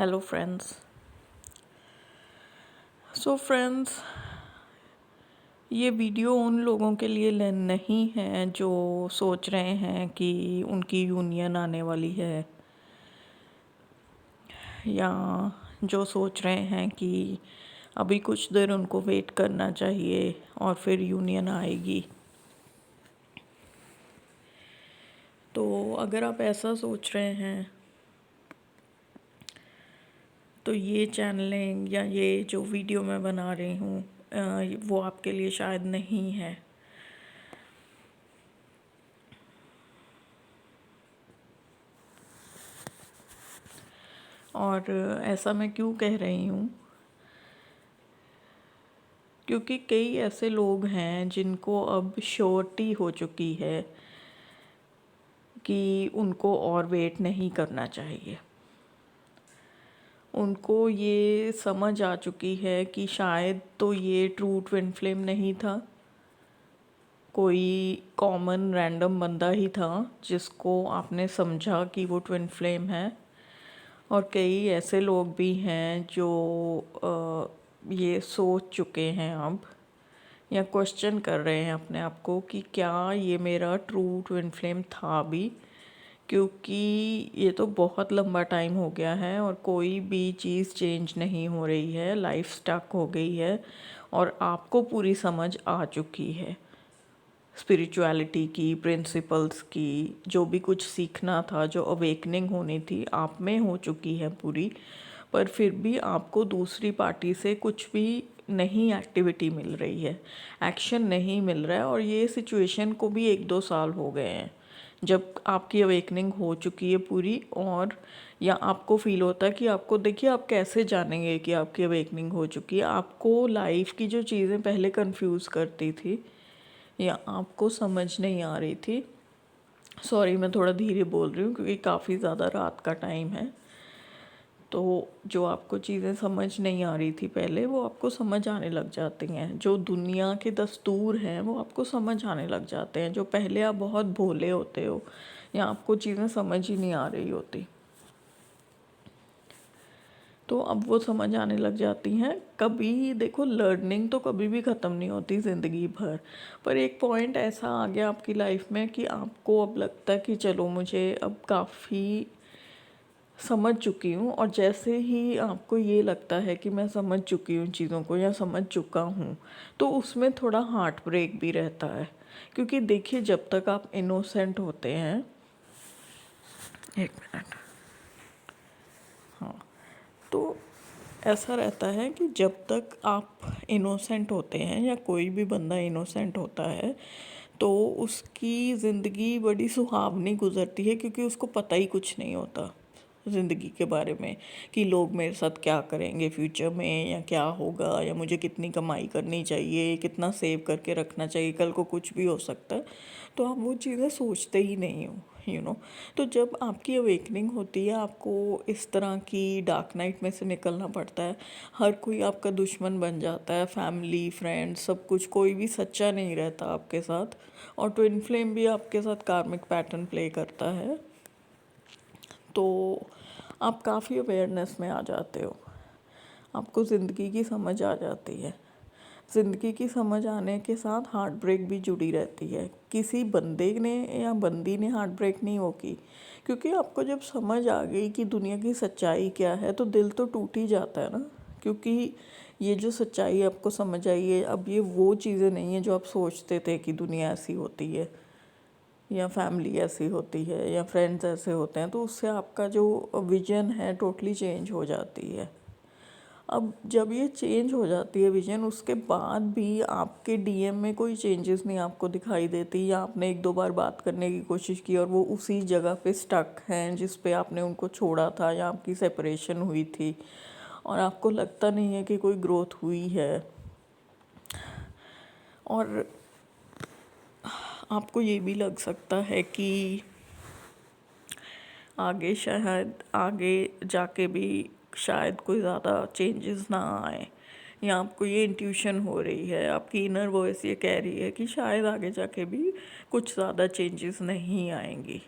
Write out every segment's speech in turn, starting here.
Hello friends. Friends, ये video उन लोगों के लिए नहीं है जो सोच रहे हैं कि उनकी यूनियन आने वाली है, या जो सोच रहे हैं कि अभी कुछ देर उनको वेट करना चाहिए और फिर यूनियन आएगी। तो अगर आप ऐसा सोच रहे हैं तो ये चैनलिंग या ये जो वीडियो मैं बना रही हूँ वो आपके लिए शायद नहीं है। और ऐसा मैं क्यों कह रही हूँ, क्योंकि कई ऐसे लोग हैं जिनको अब श्योरिटी हो चुकी है कि उनको और वेट नहीं करना चाहिए। उनको ये समझ आ चुकी है कि शायद तो ये ट्रू ट्विन फ्लेम नहीं था, कोई कॉमन रैंडम बंदा ही था जिसको आपने समझा कि वो ट्विन फ्लेम है। और कई ऐसे लोग भी हैं जो ये सोच चुके हैं अब, या क्वेश्चन कर रहे हैं अपने आप को कि क्या ये मेरा ट्रू ट्विन फ्लेम था भी, क्योंकि ये तो बहुत लंबा टाइम हो गया है और कोई भी चीज़ चेंज नहीं हो रही है, लाइफ स्टक हो गई है और आपको पूरी समझ आ चुकी है स्पिरिचुअलिटी की, प्रिंसिपल्स की, जो भी कुछ सीखना था, जो अवेकनिंग होनी थी आप में हो चुकी है पूरी। पर फिर भी आपको दूसरी पार्टी से कुछ भी नहीं एक्टिविटी मिल रही है, एक्शन नहीं मिल रहा है। और ये सिचुएशन को भी 1-2 साल हो गए हैं जब आपकी अवेकनिंग हो चुकी है पूरी। और या आपको फील होता है कि आपको, देखिए आप कैसे जानेंगे कि आपकी अवेकनिंग हो चुकी है? आपको लाइफ की जो चीज़ें पहले कंफ्यूज करती थी या आपको समझ नहीं आ रही थी, सॉरी मैं थोड़ा धीरे बोल रही हूँ क्योंकि काफ़ी ज़्यादा रात का टाइम है, तो जो आपको चीज़ें समझ नहीं आ रही थी पहले वो आपको समझ आने लग जाती हैं। जो दुनिया के दस्तूर हैं वो आपको समझ आने लग जाते हैं। जो पहले आप बहुत भोले होते हो या आपको चीज़ें समझ ही नहीं आ रही होती, तो अब वो समझ आने लग जाती हैं। कभी देखो, लर्निंग तो कभी भी ख़त्म नहीं होती ज़िंदगी भर, पर एक पॉइंट ऐसा आ गया आपकी लाइफ में कि आपको अब लगता है कि चलो मुझे अब काफ़ी समझ चुकी हूँ। और जैसे ही आपको ये लगता है कि मैं समझ चुकी हूँ चीज़ों को या समझ चुका हूँ, तो उसमें थोड़ा हार्ट ब्रेक भी रहता है। क्योंकि देखिए, जब तक आप इनोसेंट होते हैं, एक मिनट, हाँ, तो ऐसा रहता है कि जब तक आप इनोसेंट होते हैं या कोई भी बंदा इनोसेंट होता है तो उसकी ज़िंदगी बड़ी सुहावनी गुजरती है, क्योंकि उसको पता ही कुछ नहीं होता ज़िंदगी के बारे में कि लोग मेरे साथ क्या करेंगे फ्यूचर में, या क्या होगा, या मुझे कितनी कमाई करनी चाहिए, कितना सेव करके रखना चाहिए, कल को कुछ भी हो सकता है। तो आप वो चीज़ें सोचते ही नहीं हो, तो जब आपकी अवेकनिंग होती है, आपको इस तरह की डार्क नाइट में से निकलना पड़ता है। हर कोई आपका दुश्मन बन जाता है, फैमिली, फ्रेंड्स, सब कुछ, कोई भी सच्चा नहीं रहता आपके साथ। और ट्विन फ्लेम भी आपके साथ कार्मिक पैटर्न प्ले करता है। तो आप काफ़ी अवेयरनेस में आ जाते हो, आपको ज़िंदगी की समझ आ जाती है। ज़िंदगी की समझ आने के साथ हार्ट ब्रेक भी जुड़ी रहती है। किसी बंदे ने या बंदी ने हार्ट ब्रेक नहीं होगी, क्योंकि आपको जब समझ आ गई कि दुनिया की सच्चाई क्या है तो दिल तो टूट ही जाता है ना। क्योंकि ये जो सच्चाई आपको समझ आई है, अब ये वो चीज़ें नहीं है जो आप सोचते थे कि दुनिया ऐसी होती है या फैमिली ऐसी होती है या फ्रेंड्स ऐसे होते हैं, तो उससे आपका जो विजन है टोटली चेंज हो जाती है। अब जब ये चेंज हो जाती है विजन, उसके बाद भी आपके डीएम में कोई चेंजेस नहीं आपको दिखाई देती, या आपने 1-2 बार बात करने की कोशिश की और वो उसी जगह पे स्टक हैं जिस पे आपने उनको छोड़ा था, या आपकी सेपरेशन हुई थी, और आपको लगता नहीं है कि कोई ग्रोथ हुई है। और आपको ये भी लग सकता है कि आगे शायद आगे जाके भी शायद कोई ज़्यादा चेंजेस ना आए, या आपको ये इंट्यूशन हो रही है, आपकी इनर वॉइस ये कह रही है कि शायद आगे जाके भी कुछ ज़्यादा चेंजेस नहीं आएंगी,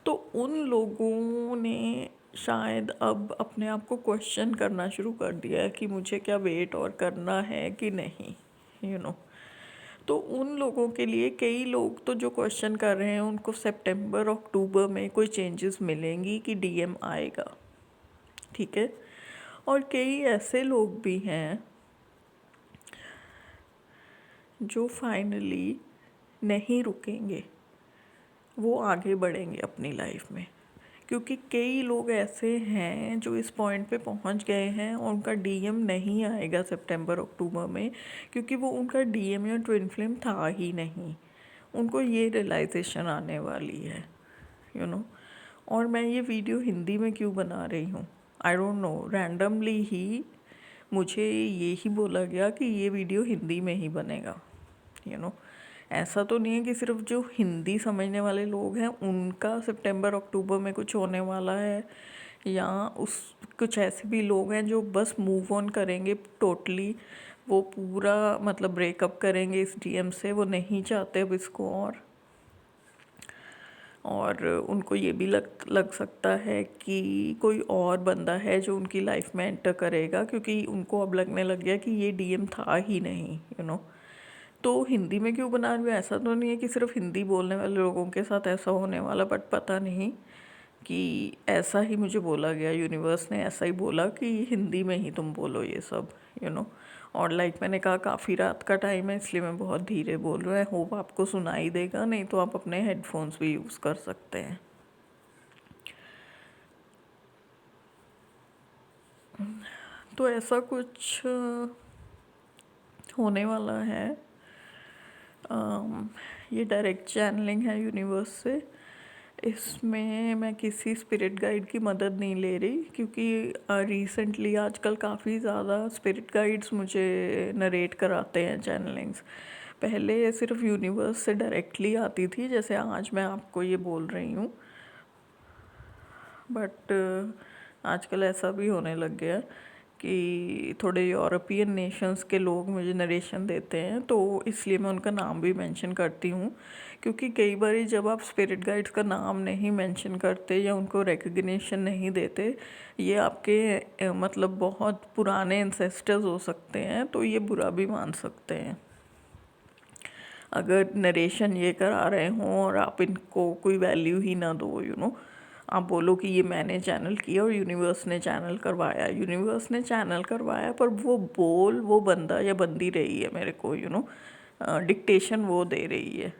तो उन लोगों ने शायद अब अपने आप को क्वेश्चन करना शुरू कर दिया है कि मुझे क्या वेट और करना है कि नहीं। यू नो तो उन लोगों के लिए, कई लोग तो जो क्वेश्चन कर रहे हैं उनको सितंबर अक्टूबर में कोई चेंजेस मिलेंगी कि डीएम आएगा, ठीक है। और कई ऐसे लोग भी हैं जो फाइनली नहीं रुकेंगे, वो आगे बढ़ेंगे अपनी लाइफ में, क्योंकि कई लोग ऐसे हैं जो इस पॉइंट पे पहुंच गए हैं और उनका डीएम नहीं आएगा सितंबर अक्टूबर में, क्योंकि वो उनका डीएम या ट्विन फ्लेम था ही नहीं। उनको ये रियलाइजेशन आने वाली है, यू नो और मैं ये वीडियो हिंदी में क्यों बना रही हूँ, आई डोंट नो, रैंडमली ही मुझे ये ही बोला गया कि ये वीडियो हिंदी में ही बनेगा। ऐसा तो नहीं है कि सिर्फ जो हिंदी समझने वाले लोग हैं उनका सितंबर अक्टूबर में कुछ होने वाला है, या उस कुछ ऐसे भी लोग हैं जो बस मूव ऑन करेंगे टोटली, वो पूरा मतलब ब्रेकअप करेंगे इस डीएम से, वो नहीं चाहते अब इसको। और उनको ये भी लग सकता है कि कोई और बंदा है जो उनकी लाइफ में एंटर करेगा, क्योंकि उनको अब लगने लग गया कि ये डीएम था ही नहीं। तो हिंदी में क्यों बना रही हूँ, ऐसा तो नहीं है कि सिर्फ हिंदी बोलने वाले लोगों के साथ ऐसा होने वाला, बट पता नहीं कि ऐसा ही मुझे बोला गया, यूनिवर्स ने ऐसा ही बोला कि हिंदी में ही तुम बोलो ये सब। और लाइक मैंने कहा काफ़ी रात का टाइम है, इसलिए मैं बहुत धीरे बोल रहा हूँ। होप आपको सुनाई देगा, नहीं तो आप अपने हेडफोन्स भी यूज़ कर सकते हैं। तो ऐसा कुछ होने वाला है। ये डायरेक्ट चैनलिंग है यूनिवर्स से। इसमें मैं किसी स्पिरिट गाइड की मदद नहीं ले रही, क्योंकि रिसेंटली आजकल काफ़ी ज़्यादा स्पिरिट गाइड्स मुझे नरेट कराते हैं चैनलिंग्स। पहले सिर्फ यूनिवर्स से डायरेक्टली आती थी, जैसे आज मैं आपको ये बोल रही हूँ, बट आजकल ऐसा भी होने लग गया कि थोड़े यूरोपियन नेशंस के लोग मुझे नरेशन देते हैं, तो इसलिए मैं उनका नाम भी मेंशन करती हूँ। क्योंकि कई बार जब आप स्पिरिट गाइड्स का नाम नहीं मेंशन करते या उनको रिकग्निशन नहीं देते, ये आपके मतलब बहुत पुराने एंसेस्टर्स हो सकते हैं, तो ये बुरा भी मान सकते हैं अगर नरेशन ये करा रहे हों और आप इनको कोई वैल्यू ही ना दो। आप बोलो कि ये मैंने चैनल किया और यूनिवर्स ने चैनल करवाया, यूनिवर्स ने चैनल करवाया, पर वो बंदा या बंदी रही है मेरे को, डिक्टेशन वो दे रही है,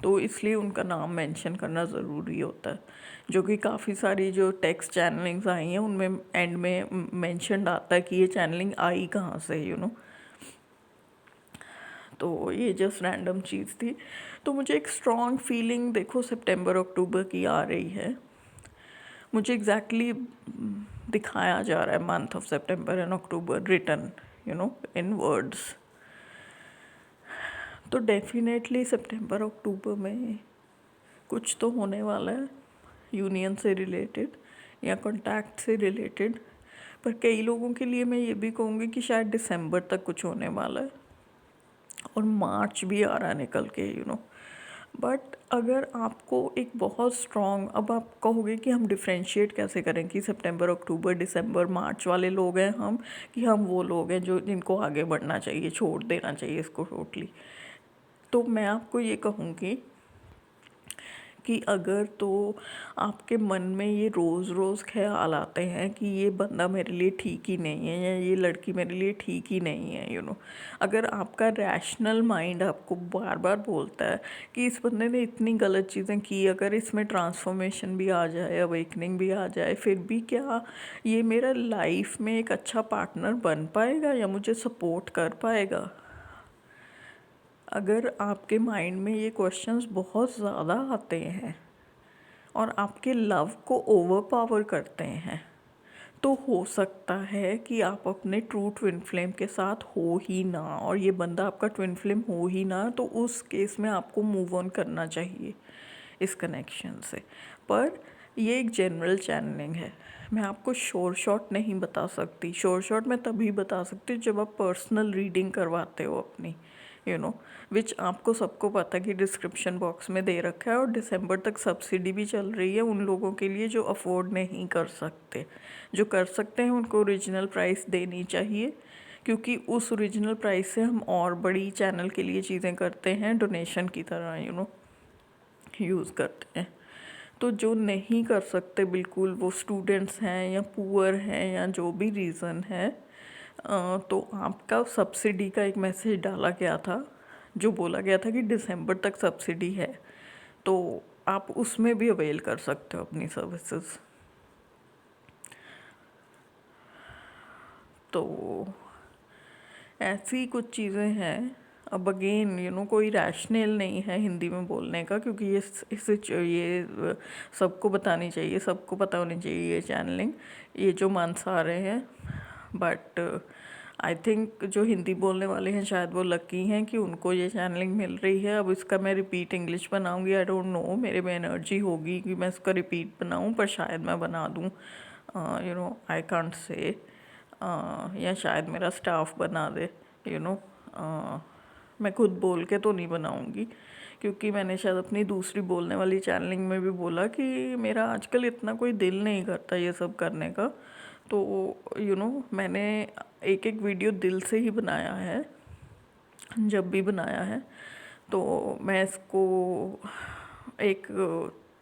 तो इसलिए उनका नाम मेंशन करना ज़रूरी होता है। जो कि काफ़ी सारी जो टेक्स्ट चैनलिंग्स आई हैं उनमें एंड में मेंशन्ड आता है कि ये चैनलिंग आई कहाँ से। तो ये जस्ट रैंडम चीज़ थी। तो मुझे एक स्ट्रॉन्ग फीलिंग देखो सितंबर अक्टूबर की आ रही है। मुझे एग्जैक्टली दिखाया जा रहा है month of September and October written in words. तो डेफिनेटली सितंबर अक्टूबर में कुछ तो होने वाला है यूनियन से रिलेटेड या कॉन्टैक्ट से रिलेटेड। पर कई लोगों के लिए मैं ये भी कहूँगी कि शायद दिसंबर तक कुछ होने वाला है, और मार्च भी आ रहा है निकल के। बट अगर आपको एक बहुत स्ट्रॉन्ग, अब आप कहोगे कि हम डिफ्रेंशिएट कैसे करें कि सितंबर अक्टूबर दिसंबर मार्च वाले लोग हैं हम, कि हम वो लोग हैं जो जिनको आगे बढ़ना चाहिए, छोड़ देना चाहिए इसको टोटली। तो मैं आपको ये कहूँगी कि अगर तो आपके मन में ये रोज़ रोज़ ख्याल आते हैं कि ये बंदा मेरे लिए ठीक ही नहीं है या ये लड़की मेरे लिए ठीक ही नहीं है, अगर आपका रैशनल माइंड आपको बार बार बोलता है कि इस बंदे ने इतनी गलत चीज़ें की, अगर इसमें ट्रांसफॉर्मेशन भी आ जाए, अवेकनिंग भी आ जाए, फिर भी क्या ये मेरा लाइफ में एक अच्छा पार्टनर बन पाएगा या मुझे सपोर्ट कर पाएगा। अगर आपके माइंड में ये क्वेश्चंस बहुत ज़्यादा आते हैं और आपके लव को ओवर पावर करते हैं, तो हो सकता है कि आप अपने ट्रू ट्विन फ्लेम के साथ हो ही ना, और ये बंदा आपका ट्विन फ्लेम हो ही ना, तो उस केस में आपको मूव ऑन करना चाहिए इस कनेक्शन से। पर ये एक जनरल चैनलिंग है, मैं आपको श्योर शॉट नहीं बता सकती। श्योर शॉट मैं तभी बता सकती हूँ जब आप पर्सनल रीडिंग करवाते हो अपनी, यू नो, विच आपको सबको पता है कि डिस्क्रिप्शन बॉक्स में दे रखा है, और दिसंबर तक सब्सिडी भी चल रही है उन लोगों के लिए जो अफोर्ड नहीं कर सकते। जो कर सकते हैं उनको ओरिजिनल प्राइस देनी चाहिए, क्योंकि उस ओरिजिनल प्राइस से हम और बड़ी चैनल के लिए चीज़ें करते हैं, डोनेशन की तरह यूज़ करते हैं। तो जो नहीं कर सकते बिल्कुल, वो स्टूडेंट्स हैं या पुअर हैं या जो भी रीज़न है, तो आपका सब्सिडी का एक मैसेज डाला गया था, जो बोला गया था कि दिसंबर तक सब्सिडी है, तो आप उसमें भी अवेल कर सकते हो अपनी सर्विसेज। तो ऐसी कुछ चीज़ें हैं। अब अगेन कोई रैशनल नहीं है हिंदी में बोलने का, क्योंकि ये सबको बतानी चाहिए, सबको पता होनी चाहिए ये चैनलिंग, ये जो मंथ्स आ रहे हैं। बट आई थिंक जो हिंदी बोलने वाले हैं शायद वो लकी हैं कि उनको ये चैनलिंग मिल रही है। अब इसका मैं रिपीट इंग्लिश बनाऊंगी, आई डोंट नो मेरे में एनर्जी होगी कि मैं इसका रिपीट बनाऊं, पर शायद मैं बना दूं, आई कांट से, या शायद मेरा स्टाफ बना दे, यू नो मैं खुद बोल के तो नहीं बनाऊंगी, क्योंकि मैंने शायद अपनी दूसरी बोलने वाली चैनलिंग में भी बोला कि मेरा आजकल इतना कोई दिल नहीं करता ये सब करने का। तो मैंने एक एक वीडियो दिल से ही बनाया है, जब भी बनाया है, तो मैं इसको एक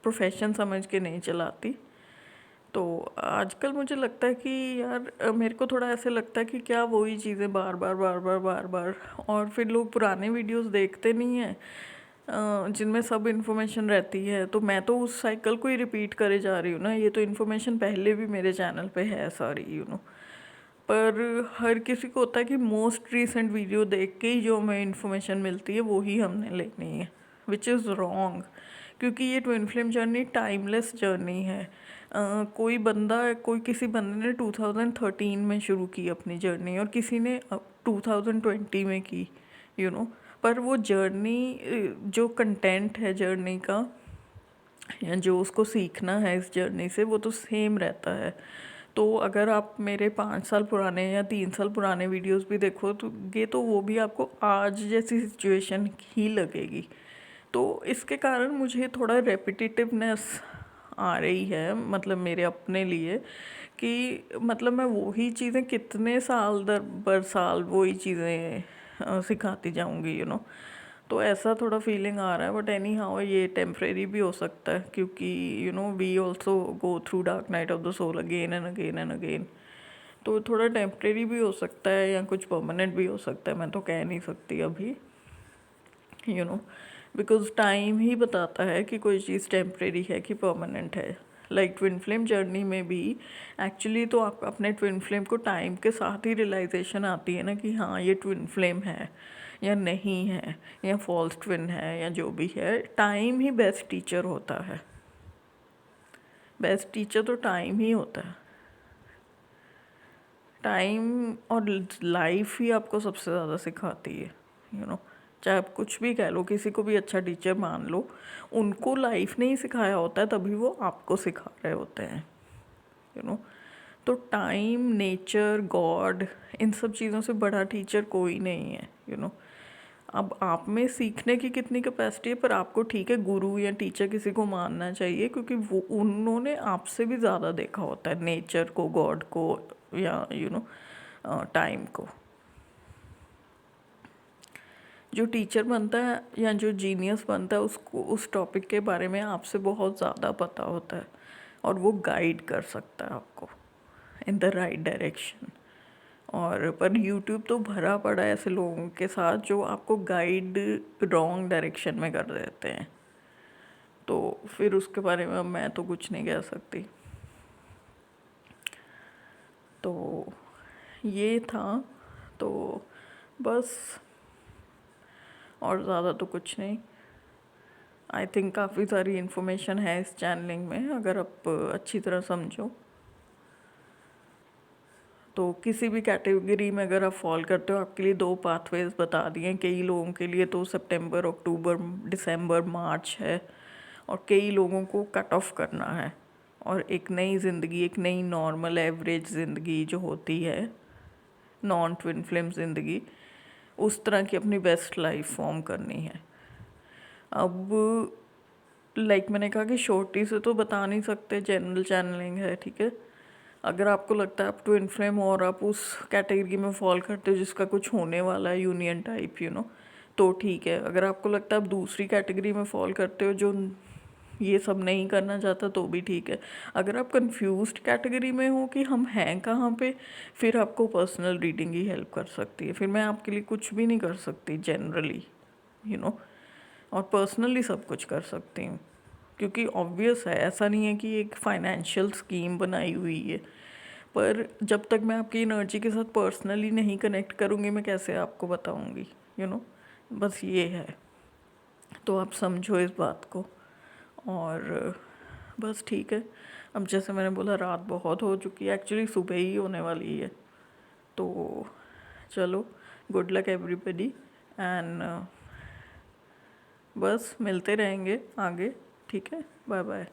प्रोफेशन समझ के नहीं चलाती। तो आजकल मुझे लगता है कि यार मेरे को थोड़ा ऐसे लगता है कि क्या वही चीज़ें बार बार बार बार बार बार, और फिर लोग पुराने वीडियोस देखते नहीं हैं जिनमें सब इन्फॉर्मेशन रहती है, तो मैं तो उस साइकिल को ही रिपीट करे जा रही हूँ ना। ये तो इन्फॉर्मेशन पहले भी मेरे चैनल पे है सारी, पर हर किसी को होता है कि मोस्ट रीसेंट वीडियो देख के ही जो हमें इन्फॉर्मेशन मिलती है वो ही हमने लेनी है, विच इज़ रॉन्ग, क्योंकि ये twin flame journey timeless journey है। कोई किसी बंदे ने 2013 में शुरू की अपनी जर्नी, और किसी ने 2020 में की, पर वो जर्नी, जो कंटेंट है जर्नी का या जो उसको सीखना है इस जर्नी से, वो तो सेम रहता है। तो अगर आप मेरे 5 साल पुराने या 3 साल पुराने वीडियोस भी देखो तो वो भी आपको आज जैसी सिचुएशन ही लगेगी। तो इसके कारण मुझे थोड़ा रेपिटेटिवनेस आ रही है, मतलब मेरे अपने लिए, कि मतलब मैं वही चीज़ें कितने साल दर बर साल वही चीज़ें सिखाती जाऊंगी, तो ऐसा थोड़ा फीलिंग आ रहा है। बट एनी हाउ ये टेम्परेरी भी हो सकता है, क्योंकि we also go through dark night of the soul again and again and again. तो थोड़ा टेम्परेरी भी हो सकता है या कुछ परमानेंट भी हो सकता है, मैं तो कह नहीं सकती अभी, बिकॉज टाइम ही बताता है कि कोई चीज़ टेम्परेरी है कि परमानेंट है। लाइक ट्विन फ्लेम जर्नी में भी एक्चुअली तो आप अपने ट्विन फ्लेम को टाइम के साथ ही रियलाइजेशन आती है ना कि हाँ ये ट्विन फ्लेम है या नहीं है, या फॉल्स ट्विन है, या जो भी है। टाइम ही बेस्ट टीचर होता है, बेस्ट टीचर तो टाइम ही होता है। टाइम और लाइफ ही आपको सबसे ज़्यादा सिखाती है, चाहे आप कुछ भी कह लो, किसी को भी अच्छा टीचर मान लो, उनको लाइफ ने ही सिखाया होता है, तभी वो आपको सिखा रहे होते हैं, तो टाइम, नेचर, गॉड, इन सब चीज़ों से बड़ा टीचर कोई नहीं है, अब आप में सीखने की कितनी कैपेसिटी है, पर आपको ठीक है गुरु या टीचर किसी को मानना चाहिए, क्योंकि वो उन्होंने आपसे भी ज़्यादा देखा होता है नेचर को, गॉड को, या टाइम को। जो टीचर बनता है या जो जीनियस बनता है उसको उस टॉपिक के बारे में आपसे बहुत ज़्यादा पता होता है, और वो गाइड कर सकता है आपको इन द राइट डायरेक्शन। और पर यूट्यूब तो भरा पड़ा है ऐसे लोगों के साथ जो आपको गाइड रॉन्ग डायरेक्शन में कर देते हैं, तो फिर उसके बारे में मैं तो कुछ नहीं कह सकती। तो ये था, तो बस, और ज़्यादा तो कुछ नहीं। आई थिंक काफ़ी सारी इन्फॉर्मेशन है इस चैनलिंग में, अगर आप अच्छी तरह समझो तो। किसी भी कैटेगरी में अगर आप फॉल करते हो, आपके लिए 2 पाथवेज बता दिए। कई लोगों के लिए तो सितंबर, अक्टूबर, दिसंबर, मार्च है, और कई लोगों को कट ऑफ करना है, और एक नई ज़िंदगी, एक नई नॉर्मल एवरेज ज़िंदगी जो होती है, नॉन ट्विन फ्लेम ज़िंदगी, उस तरह की अपनी बेस्ट लाइफ फॉर्म करनी है। अब लाइक मैंने कहा कि शॉर्टी से तो बता नहीं सकते, जनरल चैनलिंग है, ठीक है। अगर आपको लगता है आप टू इन्फ्लेम और आप उस कैटेगरी में फॉल करते हो जिसका कुछ होने वाला है, यूनियन टाइप, तो ठीक है। अगर आपको लगता है आप दूसरी कैटेगरी में फॉल करते हो जो ये सब नहीं करना चाहता, तो भी ठीक है। अगर आप कंफ्यूज्ड कैटेगरी में हो कि हम हैं कहाँ पे, फिर आपको पर्सनल रीडिंग ही हेल्प कर सकती है। फिर मैं आपके लिए कुछ भी नहीं कर सकती जनरली, यू नो और पर्सनली सब कुछ कर सकती हूँ, क्योंकि ऑब्वियस है, ऐसा नहीं है कि एक फाइनेंशियल स्कीम बनाई हुई है। पर जब तक मैं आपकी एनर्जी के साथ पर्सनली नहीं कनेक्ट करूँगी, मैं कैसे आपको बताऊँगी, बस ये है। तो आप समझो इस बात को। और बस ठीक है। अब जैसे मैंने बोला, रात बहुत हो चुकी है, एक्चुअली सुबह ही होने वाली है। तो चलो, गुड लक एवरीबडी, एंड बस मिलते रहेंगे आगे, ठीक है। Bye bye.